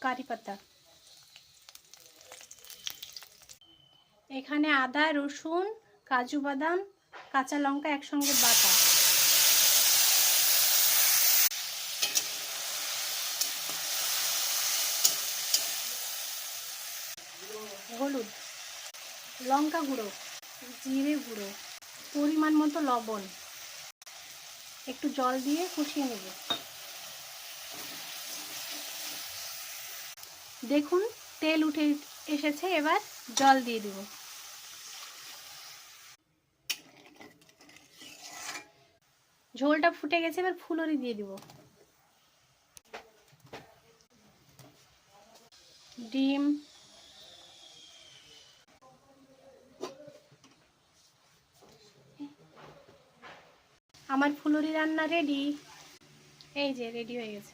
কারি পাতা, এখানে আদা, রসুন, কাজু বাদাম, কাঁচা লঙ্কা একসঙ্গে বাটা, হলুদ, লঙ্কা গুঁড়ো, জিরে গুঁড়ো, পরিমাণ মতো লবণ, একটু জল দিয়ে কষিয়ে নেব। দেখুন তেল উঠে এসেছে, এবার জল দিয়ে দেব। ঝোলটা ফুটে গেছে, এবার ফুলুরি দিয়ে দিব। ডিম, আমার ফুলুরি রান্না রেডি। এই যে রেডি হয়ে গেছে।